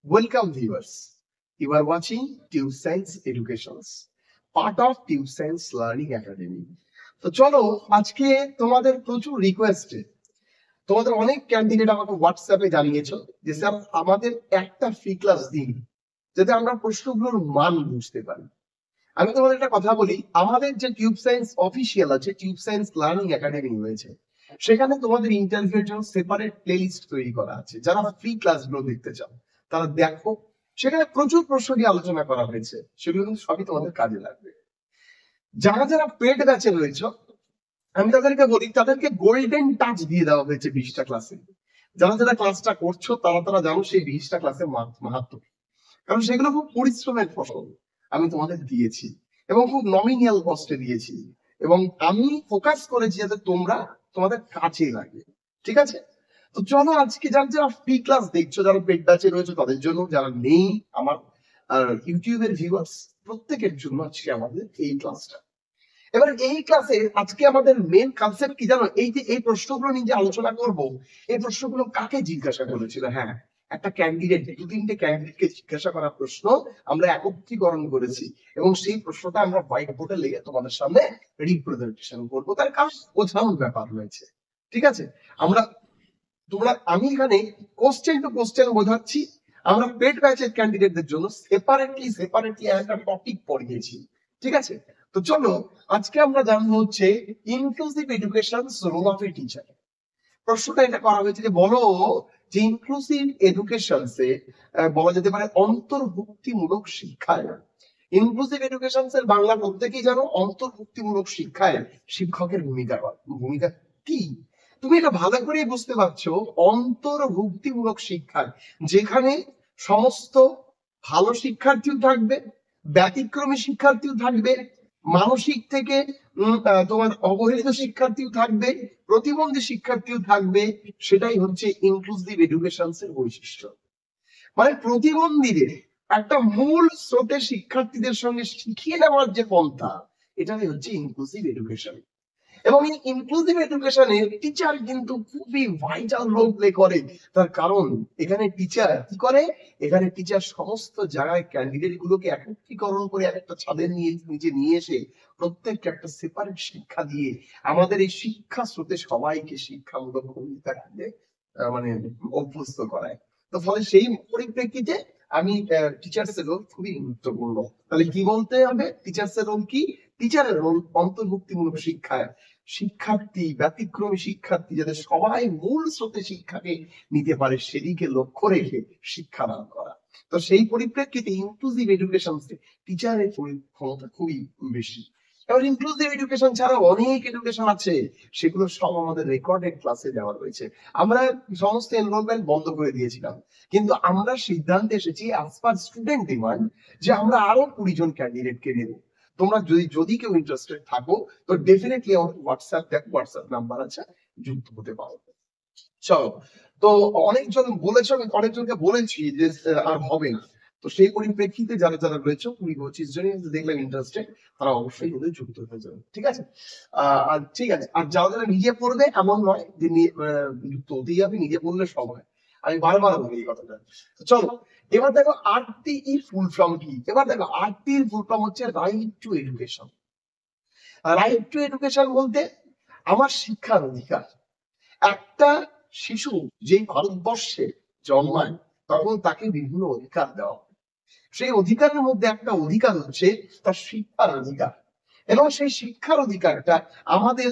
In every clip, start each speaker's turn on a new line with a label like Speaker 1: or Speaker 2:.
Speaker 1: Welcome viewers. You are watching Tube Science Educations, part of Tube Science Learning Academy. তো চলো আজকে তোমাদের প্রচুর রিকোয়েস্টে তোমাদের অনেক ক্যান্ডিডেট আমাকে হোয়াটসঅ্যাপে জানিয়েছো যে স্যার আমাদের একটা ফ্রি ক্লাস দিন যাতে আমরা প্রশ্নগুলোর মান বুঝতে পারি। আমি তোমাদের একটা কথা বলি, আমাদের যে টিউব সায়েন্স অফিসিয়াল আছে, টিউব সায়েন্স লার্নিং একাডেমি রয়েছে, সেখানে তোমাদের ইন্টারভিউর জন্য সেপারেট প্লেলিস্ট তৈরি করা আছে। যারা ফ্রি ক্লাসগুলো দেখতে চাও তারা দেখো, সেখানে প্রচুর প্রশ্ন নিয়ে আলোচনা করা হয়েছে, সেগুলো কিন্তু সবই তোমাদের কাজে লাগবে। যারা যারা পেড ব্যাচে রয়েছে আমি তাদেরকে বলি, তাদেরকে গোল্ডেন টাচ দিয়ে দেওয়া হয়েছে 20টা ক্লাসে। যারা যারা ক্লাসটা করছো তারা তারা জানো সেই 20টা ক্লাসের মাহাত্ম, কারণ সেগুলো খুব পরিশ্রমের ফসল আমি তোমাদের দিয়েছি এবং খুব নমিনিয়াল কস্টে দিয়েছি, এবং আমি ফোকাস করেছি যাতে তোমাদের কাছে লাগে। ঠিক আছে, তো চলো আজকে যারা যারা ফ্রি ক্লাস দেখছো, যারা পেড ব্যাচে রয়েছে তাদের জন্য, যারা নেই আমার ইউটিউবের ভিউয়ার্স প্রত্যেকের জন্য আজকে আমাদের এই ক্লাসটা। এবার এই ক্লাসে আজকে আমাদের মেন কনসেপ্ট কি জানো? এই যে এই প্রশ্নগুলো নিয়ে যে আলোচনা করব, এই প্রশ্নগুলো কাকে জিজ্ঞাসা করেছিল? হ্যাঁ, একটা ক্যান্ডিডেট, 2-3টে ক্যান্ডিডেটকে জিজ্ঞাসা করা প্রশ্ন আমরা একত্রীকরণ করেছি এবং সেই প্রশ্নটা আমরা হোয়াইট বোর্ডে লিখে তোমাদের সামনে রিপ্রেজেন্টেশন করবো। তার কারণ বোঝানোর ব্যাপার রয়েছে। ঠিক আছে, আমি এখানে কোশ্চেন টু কোশ্চেন বোঝাচ্ছি। আমরা পেড ব্যাচের ক্যান্ডিডেটদের জন্য সেপারেটলি একটা টপিক পড়িয়েছি। ঠিক আছে, তো চলো আজকে আমরা জানবো হচ্ছে inclusive education role of a teacher. প্রশ্নটা এটা করা হয়েছে যে বলো যে ইনক্লুসিভ এডুকেশনসে বলা যেতে পারে অন্তর্ভুক্তিমূলক শিক্ষায়, ইনক্লুসিভ এডুকেশনস এর বাংলা প্রত্যেকেই জানো, অন্তর্ভুক্তিমূলক শিক্ষায় শিক্ষকের ভূমিকা কি? তুমি এটা ভালো করে বুঝতে পারছো। অন্তর্ভুক্তিমূলক শিক্ষায় যেখানে সমস্ত ভালো শিক্ষার্থীও থাকবে, ব্যতিক্রমী শিক্ষার্থীও থাকবে, মানসিক থেকে তোমার অবহেলিত শিক্ষার্থীও থাকবে, প্রতিবন্ধী শিক্ষার্থীও থাকবে, সেটাই হচ্ছে ইনক্লুসিভ এডুকেশনস এর বৈশিষ্ট্য। মানে প্রতিবন্ধীদের একটা মূল স্রোতে শিক্ষার্থীদের সঙ্গে শিখিয়ে নেওয়ার যে পন্থা, এটাই হচ্ছে ইনক্লুসিভ এডুকেশন। এবং এই ইনক্লুসিভ এডুকেশনে টিচার কিন্তু খুবই ভাইটাল রোল প্লে করে। তার কারণ এখানে টিচার কি করে? এখানে টিচার সমস্ত জায়গায় ক্যান্ডিডেট গুলোকে একত্রীকরণ করে একটা ছাদের নিচে নিয়ে এসে প্রত্যেককে একটা সেপারেট শিক্ষা দিয়ে আমাদের এই শিক্ষা স্রোতে সবাইকে শিক্ষামূলক ভূমিকা মানে অভ্যস্ত করায়। তো ফলে সেই পরিপ্রেক্ষিতে আমি টিচার্স এর রোল খুবই গুরুত্বপূর্ণ। তাহলে কি বলতে হবে? টিচার্স এর রোল কি? টিচারের রোল অন্তর্ভুক্তিমূলক শিক্ষায় শিক্ষার্থী, ব্যতিক্রমী শিক্ষার্থী যাতে সবাই মূল স্রোতে শিক্ষাকে নিতে পারে সেদিকে লক্ষ্য রেখে শিক্ষাদান করা। তো সেই পরিপ্রেক্ষিতে ইনক্লুসিভ এডুকেশন টিচারের ক্ষমতা খুবই বেশি। এবার ইনক্লুসিভ এডুকেশন ছাড়া অনেক এডুকেশন আছে, সেগুলো সব আমাদের রেকর্ডেড ক্লাসে দেওয়া রয়েছে। আমরা সমস্ত এনরোলমেন্ট বন্ধ করে দিয়েছিলাম, কিন্তু আমরা সিদ্ধান্তে এসেছি অ্যাজ পার স্টুডেন্ট ডিমান্ড যে আমরা আরো 20 জন ক্যান্ডিডেটকে নেব। তোমরা যদি কেউ ইন্টারেস্টেড থাকো তো ডেফিনেটলি আমার হোয়াটসঅ্যাপ নাম্বার আছে, যুক্ত হতে পারো। চলো, তো অনেকজন বলেছো, আমি অনেকজনকে বলেছি যে আর হবে না, তো সেই পরিপ্রেক্ষিতে যারা যারা রয়েছে 20-25 জনই দেখলাম ইন্টারেস্টেড, তারা অবশ্যই ওদের যুক্ত হয়ে যাবে। ঠিক আছে, আর ঠিক আছে, আর যারা যারা নিজে পড়বে এমন নয় যে যুক্ত হতেই হবে, নিজে পড়লে সব হয়, আমি বারবার বলি এই কথাটা। চলো এবার দেখো RTE ফুল ফর্ম কি। এবার দেখো RTE ফুল ফর্ম হচ্ছে right two education. Right two education বলতে আমার শিক্ষার অধিকার। একটা শিশু যে ভারতবর্ষে জন্মায় তখন তাকে বিভিন্ন অধিকার দেওয়া হয়। সেই অধিকারের মধ্যে একটা অধিকার হচ্ছে তার শিক্ষার অধিকার, এবং সেই শিক্ষার অধিকারটা আমাদের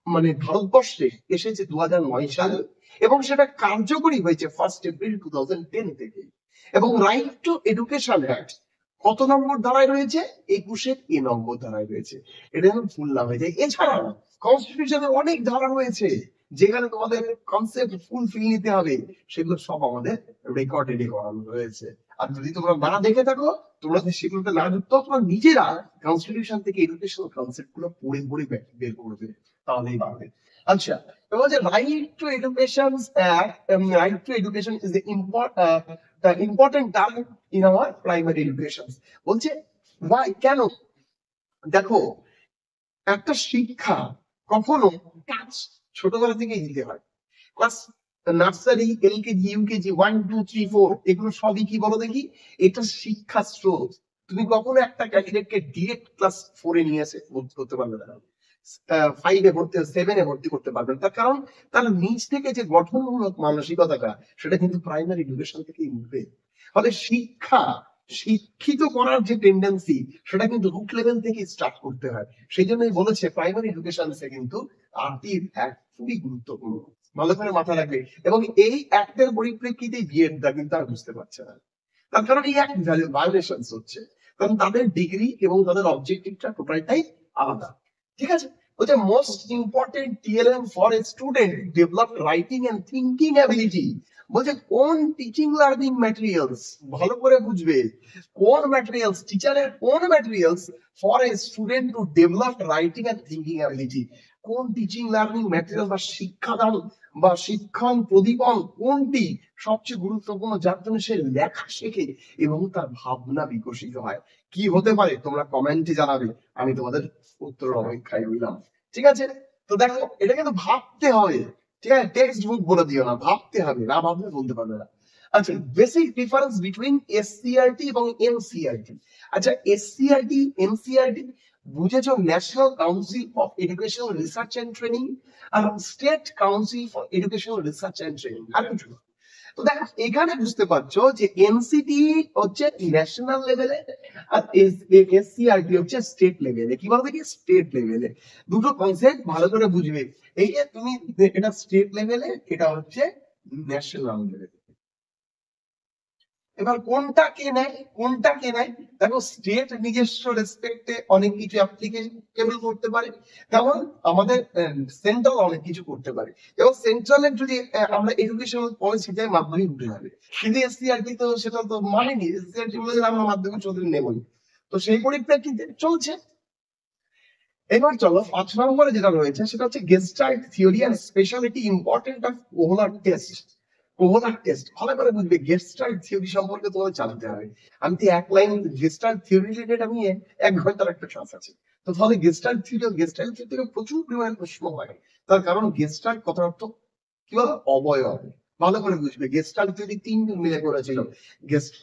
Speaker 1: মানে ভারতবর্ষে এসেছে 2009 সালে, এবং সেটা কার্যকরী হয়েছে 1 এপ্রিল 2010 থেকে। এবং রাইট টু এডুকেশন অ্যাক্ট কত নম্বর ধারায় রয়েছে? 21 নম্বর ধারায় রয়েছে। এটা যেন ভুল না হয়ে যায়। এছাড়া কনস্টিটিউশনে অনেক ধারা রয়েছে যেখানে তোমাদের কনসেপ্ট ফুলফিল নিতে হবে, সেগুলো সব আমাদের রেকর্ডে করানো রয়েছে। আর যদি তোমরা না দেখে থাকো, তোমরা সেগুলোতে না যুক্ত, তোমরা নিজেরা কনস্টিটিউশন থেকে এডুকেশনাল কনসেপ্ট গুলো পড়ে পড়ে বের করবে, তাহলেই পারবে। আচ্ছা, এবার যে right two education act, right two education is the important term in our primary education. বলছে ভাই কেন? দেখো, একটা শিক্ষা কখনো কাজ ছোটবেলা থেকেই দিতে হয়। ক্লাস নার্সারি, এলকেজি, ইউকেজি 1 2 3 4 এগুলো সবই কি বলো দেখি, এটা শিক্ষা স্রোত। তুমি কখনো একটা ক্যান্ডিডেটকে ডিরেক্ট ক্লাস 4 এ নিয়ে এসে ভর্তি করতে পারবে না, 5 এ ভর্তি, 7 এ ভর্তি করতে পারবে না। তার কারণ তার নিজ থেকে যে গঠনমূলক মানসিকতাটা সেটা কিন্তু প্রাইমারি এডুকেশন থেকেই উঠবে। ফলে শিক্ষা, শিক্ষিত করার যে টেন্ডেন্সি সেটা কিন্তু রুট লেভেল থেকে স্টার্ট করতে হয়। সেই জন্যই বলেছে প্রাইমারি এডুকেশনসে কিন্তু আর্টির অ্যাক্ট খুবই গুরুত্বপূর্ণ, ভালো করে মাথায় রাখবে। এবং এই অ্যাক্টের পরিপ্রেক্ষিতে বিএডটা কিন্তু আর বুঝতে পারছে না, তার কারণ এই অ্যাক্ট ভায়োলেশনস হচ্ছে, কারণ তাদের ডিগ্রি এবং তাদের অবজেক্টিভটা টোটালটাই আলাদা। ঠিক আছে, বলছে most important TLM for a student develop writing and thinking ability. বলছে কোন টিচিং লার্নিং ম্যাটেরিয়ালস, ভালো করে বুঝবে, কোন ম্যাটেরিয়ালস, টিচারের কোন materials for a student to develop writing and thinking ability. কোন টিচিং লার্নিং ম্যাটেরিয়াল বা শিক্ষাদান বা শিক্ষণ প্রদীপন কোনটি সবচেয়ে গুরুত্বপূর্ণ, যার জন্য সে লেখা শেখে এবং তার ভাবনা বিকশিত হয়। কি হতে পারে তোমরা কমেন্টে জানাবে, আমি তোমাদের উত্তর অপেক্ষায় রইলাম। ঠিক আছে, তো দেখো এটা কিন্তু ভাবতে হবে, ঠিক আছে, টেক্সট বুক বলে দিও না, ভাবতে হবে, না ভাবলে বলতে পারবে না। আচ্ছা, বেসিক ডিফারেন্স বিটুইন এসসিআরটি এবং এনসিআরটি। আচ্ছা, এসসিআরটি এনসিআরটি বুঝেছো, national council of educational research and training, আর state council for educational research and training, আর কিছু। তো দেখো এখানে বুঝতে পারছো যে এনসিটি হচ্ছে ন্যাশনাল লেভেলে আর এসসিআরটি হচ্ছে স্টেট লেভেলে। কি বলতে কি, স্টেট লেভেলে। দুটো কনসেপ্ট ভালো করে বুঝবে, এই যে তুমি এটা স্টেট লেভেলে, এটা হচ্ছে ন্যাশনাল লেভেলে। এবার কোনটা কে নেয়, কোনটা কে নেয়, দেখো স্টেট নিজস্ব রেসপেক্টে অনেক কিছু অ্যাপ্লিকেবল করতে পারে, তেমন আমাদের সেন্ট্রাল অনেক কিছু করতে পারে। এবং সেন্ট্রালের যদি আমরা এডুকেশনাল পলিসিতে মাধ্যমিক উঠে যাবে, কিন্তু এসসিআরটি তো সেটা তো মানেনি, এসসিআরটি বলে আমরা মাধ্যমিক চৌধুরী নেবই, তো সেই পরিপ্রেক্ষিতে চলছে। এবার চলো 5 নম্বরে যেটা রয়েছে সেটা হচ্ছে gestalt theory and speciality important of Kohler test. Kohler test ভালো করে বুঝবে, গেস্টাল্ট থিওরি সম্পর্কে তোমাদের জানতে হবে। আমি তো এক লাইন গেস্টাল্ট থিওরি রিলেটেড আমি 1 ঘন্টার একটা ক্লাস আছে। তো তাহলে গেস্টাল্ট থিওরি থেকে প্রচুর পরিমাণে প্রশ্ন হয়, তার কারণ গেস্টাল্ট কথার অর্থ কি বলো, অবয়ব। ভালো করে বুঝবে, গেস্টাল্ট থিওরি 3 জন মিলে করেছিল,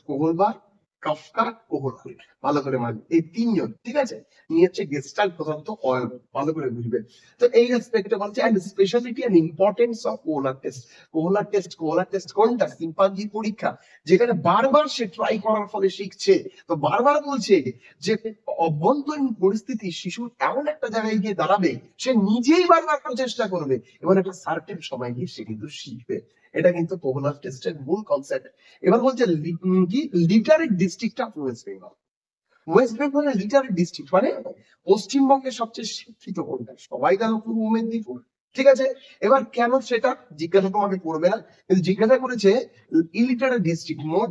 Speaker 1: কোহলবার, কাফকা, কোহলার। ভালো করে মানবে এই 3 জন, ঠিক আছে, নিয়ে হচ্ছে গেস্টাল্ট পদার্থ অয়ন, ভালো করে বুঝবে। তো এই রেসপেক্টে বলছে and speciality and importance of Kohler test. Kohler test কোনটা, সিম্পাঞ্জি পরীক্ষা, যেখানে বারবার সে ট্রাই করার ফলে শিখছে। তো বারবার বলছে যে অভ্যন্তরীণ পরিস্থিতি শিশুর এমন একটা জায়গায় গিয়ে দাঁড়াবে, সে নিজেই বারবার প্রচেষ্টা করবে এবং একটা সার্টেন সময় গিয়ে সে কিন্তু শিখবে। এটা কিন্তু কোহলার টেস্টের মূল কনসেপ্ট। এবার বলছে কি literate district of West Bengal. West বেঙ্গলের লিটারেট ডিস্ট্রিক্ট মানে পশ্চিমবঙ্গের সবচেয়ে শিক্ষিত কোনটা, সবাই জানো পূর্ব মেদিনীপুর। ঠিক আছে, এবার কেন সেটা জিজ্ঞাসা তোমাকে করবে না, কিন্তু জিজ্ঞাসা করেছে ইলিটারেট ডিস্ট্রিক্ট, মোট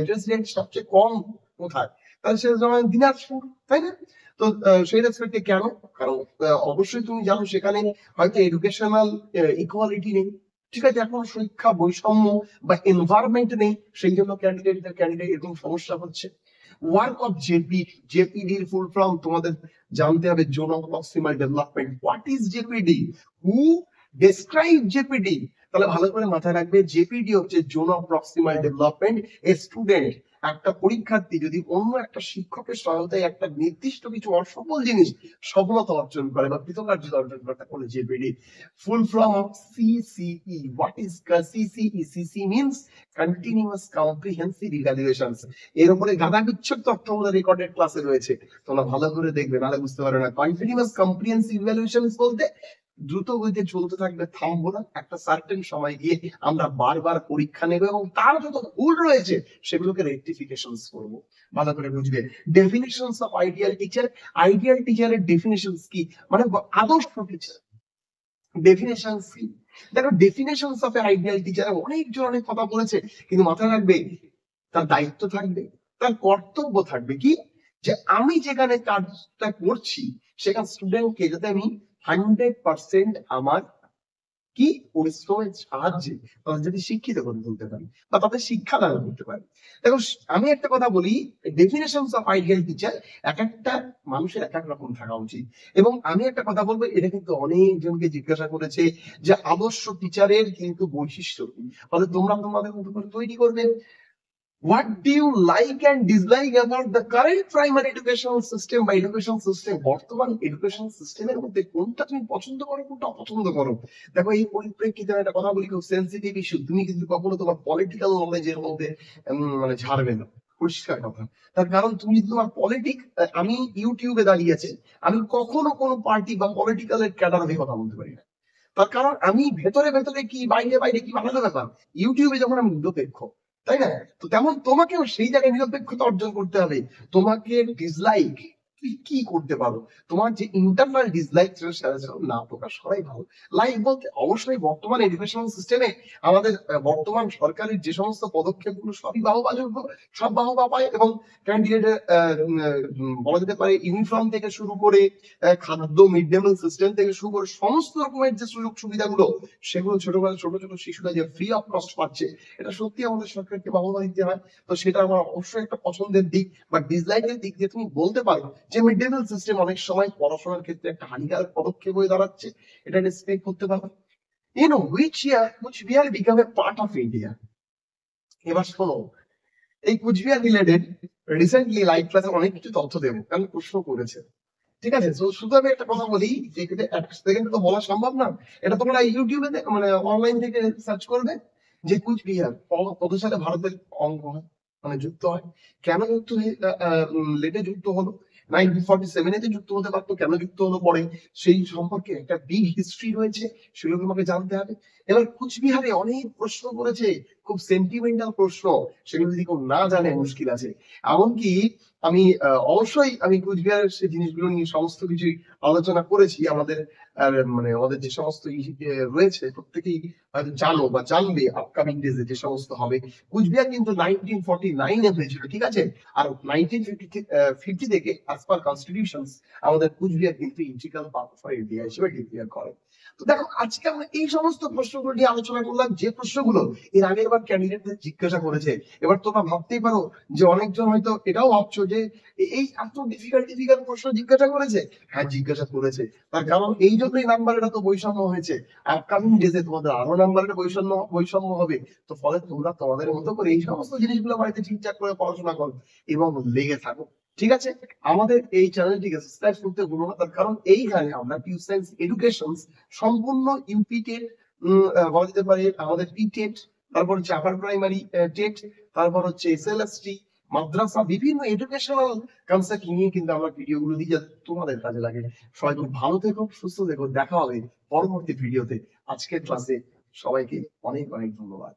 Speaker 1: ইন্টারেস্ট রেট সবচেয়ে কম কোথায়, তাহলে সেটা যেমন দিনাজপুর, তাই না? তো সেই রেসপেক্টে কেন, কারণ অবশ্যই তুমি জানো সেখানে হয়তো এডুকেশনাল ইকুয়ালিটি নেই, ঠিক আছে, এখন শিক্ষা বৈষম্য বা এনভায়রনমেন্ট নেই, সেই জন্য ক্যান্ডিডেট এরকম সমস্যা হচ্ছে। ওয়ার্ক অফ জেপিডি, জেপিডি এর ফুল ফর্ম তোমাদের জানতে হবে, zone of proximal development. What is JPD, who describe JPD? তাহলে ভালো করে মাথায় রাখবে, জেপিডি হচ্ছে zone of proximal development. A student, একটা পরীক্ষার্থী যদি অন্য একটা শিক্ষকের সহায়তায় একটা নির্দিষ্ট কিছু অসফল জিনিস সফলতা অর্জন করে বা কৃতকার্যতা অর্জন করে, তাহলে JPD. Full form of CCE, what is CCE? CC means continuous comprehensive evaluations. এর উপরে গাদা বিচ্ছক তথ্য আমাদের রেকর্ডেড ক্লাসে রয়েছে, তোমরা ভালো করে দেখবে, নাহলে বুঝতে পারবে না। কন্টিনিউয়াস কম্প্রিহেন্সিভ ইভ্যালুয়েশনস বলতে দ্রুত গতিতে চলতে থাকবে, থামবো না, একটা সার্টেন সময় গিয়ে আমরা বারবার পরীক্ষা নেব এবং তার যত ভুল রয়েছে সেগুলোকে রেকটিফিকেশনস করব। ভালো করে বুঝবে। ডেফিনিশনস অফ আইডিয়াল টিচার, আইডিয়াল টিচারের ডেফিনিশনস কি, মানে আদর্শ টিচার ডেফিনেশনস কি? দেখো ডেফিনেশনস অফ আইডিয়াল টিচার অনেকজন অনেক কথা বলেছে, কিন্তু মাথায় রাখবে তার দায়িত্ব থাকবে, তার কর্তব্য থাকবে কি, যে আমি যেখানে কাজটা করছি সেখানে স্টুডেন্টকে যাতে আমি 100% আমার কি পরিশ্রমের সাহায্যে তাদের যদি শিক্ষিত করে তুলতে পারি বা তাদের শিক্ষা দান করতে পারি। দেখো আমি একটা কথা বলি, ডেফিনেশনস অফ আইডিয়াল টিচার এক একটা মানুষের এক এক রকম থাকা উচিত। এবং আমি একটা কথা বলবো, এটা কিন্তু অনেকজনকে জিজ্ঞাসা করেছে যে আদর্শ টিচারের কিন্তু বৈশিষ্ট্য কি, ফলে তোমরা তোমাদের মতো করে তৈরি করবে। What do you like and dislike about the current primary educational system বা education system? বর্তমান এডুকেশন সিস্টেমের মধ্যে কোনটা তুমি পছন্দ করো, কোনটা অপছন্দ করো? দেখো এই পরিপ্রেক্ষিতে আমি একটা কথা বলি, খুব সেন্সিটিভ ইস্যু, তুমি কিন্তু কখনো তোমার পলিটিক্যাল নলেজের মধ্যে মানে ঝাড়বে না, পরিষ্কার কথা। তার কারণ তুমি যদি তোমার আমি ইউটিউবে দাঁড়িয়ে আছি, আমি কখনো কোনো পার্টি বা পলিটিক্যাল এর ক্যাডার হয়ে কথা বলতে পারি না। তার কারণ আমি ভেতরে ভেতরে কি, বাইরে বাইরে কি, আলাদা ব্যাপার। ইউটিউবে যখন আমি নিরপেক্ষ, তাই না? তো তেমন তোমাকেও সেই জায়গায় নিরপেক্ষতা অর্জন করতে হবে। তোমাকে ডিসলাইক তুই কি করতে পারো, তোমার যে ইন্টারনাল ডিসলাইক সেটা না প্রকাশ করাই ভালো। লাইক বলতে অবশ্যই বর্তমান এডুকেশনাল সিস্টেমে আমাদের বর্তমান সরকারের যে সমস্ত পদক্ষেপ গুলো সবই বাহবাযোগ্য, সব বাহবা পায়। এবং ক্যান্ডিডেটের বলা যেতে পারে ইউনিফর্ম থেকে শুরু করে খাদ্য, মিড ডে মিল সিস্টেম থেকে শুরু করে সমস্ত রকমের যে সুযোগ সুবিধাগুলো, সেগুলো ছোটবেলা ছোট ছোট শিশুরা যে ফ্রি অফ কস্ট পাচ্ছে, এটা সত্যি আমাদের সরকারকে বাহবা দিতে হয়। তো সেটা আমার অবশ্যই একটা পছন্দের দিক বা ডিসলাইকের দিক যে তুমি বলতে পারো যে মিড ডে মিল সিস্টেম অনেক সময় পড়াশোনার ক্ষেত্রে একটা হানিকারক পদক্ষেপ হয়ে দাঁড়াচ্ছে, এটা রেসপেক্ট করতে পারো। Which year Cooch Behar become a part of India? এবার শোনো, এই কুচবিহার রিলেটেড রিসেন্টলি লাইভ ক্লাসে অনেক কিছু তথ্য দেবো, কারণ প্রশ্ন করেছে। ঠিক আছে, তো শুধু আমি একটা কথা বলি যে এটা এক সেকেন্ড তো বলা সম্ভব না, এটা তোমরা ইউটিউবে মানে অনলাইন থেকে সার্চ করবে যে কুচবিহার কত সালে ভারতের অঙ্গ হয়, মানে যুক্ত হয়, কেন যুক্ত লেটে যুক্ত হলো, 1947 এতে যুক্ত হতে পারতো, কেন যুক্ত হলো পরে, সেই সম্পর্কে একটা বিগ হিস্ট্রি রয়েছে, সেগুলো তোমাকে জানতে হবে। এবার কুচবিহারে অনেক প্রশ্ন করেছে, খুব সেন্টিমেন্টাল প্রশ্ন, সেগুলো যদি কেউ না জানে মুশকিল আছে। এমনকি আমি অবশ্যই আমি কুচবিহারের সেই জিনিসগুলো নিয়ে সমস্ত কিছুই আলোচনা করেছি। আমাদের মানে আমাদের যে সমস্ত রয়েছে প্রত্যেকেই হয়তো জানো বা জানবে আপকামিং ডেজে যে সমস্ত হবে। কুচবিহার কিন্তু 1949 এ হয়েছিল, ঠিক আছে? আর 1950 থেকে অ্যাজ পার কনস্টিটিউশন আমাদের কুচবিহার কিন্তু ইন্টিগ্রাল পার্ট অফ ইন্ডিয়া হিসেবে ডিক্লেয়ার করে। তো দেখো আজকে আমরা এই সমস্ত প্রশ্নগুলো নিয়ে আলোচনা করলাম, যে প্রশ্নগুলো এর আগের বার ক্যান্ডিডেটদের জিজ্ঞাসা করেছে। এবার তোমরা ভাবতেই পারো যে অনেকজন হয়তো এটাও ভাবছো যে এই এত ডিফিকাল্ট প্রশ্ন জিজ্ঞাসা করেছে। হ্যাঁ, জিজ্ঞাসা করেছে, তার কারণ এই জন্যই নাম্বারের এত বৈষম্য হয়েছে। আপকামিং ডেজে তোমাদের আরো নাম্বারের বৈষম্য হবে। তো ফলে তোমরা তোমাদের মতো করে এই সমস্ত জিনিসগুলো বাড়িতে ঠিকঠাক করে পড়াশোনা করো এবং লেগে থাকো, ঠিক আছে? আমাদের এই চ্যানেলটিকে সাবস্ক্রাইব করতে ভুলো না, তার কারণ এইখানে আমরা টিউব সায়েন্স এডুকেশন সম্পূর্ণ ইউপি টেট, বলা যেতে পারে আমাদের পি টেট, তারপর হচ্ছে আপার প্রাইমারি টেট, তারপর হচ্ছে এসএলএসটি, মাদ্রাসা, বিভিন্ন এডুকেশনাল কনসেপ্ট নিয়ে কিন্তু আমরা ভিডিও গুলো দিই যাতে তোমাদের কাজে লাগে। সবাই খুব ভালো থেকো, সুস্থ থেকো, দেখা হবে পরবর্তী ভিডিওতে। আজকের ক্লাসে সবাইকে অনেক অনেক ধন্যবাদ।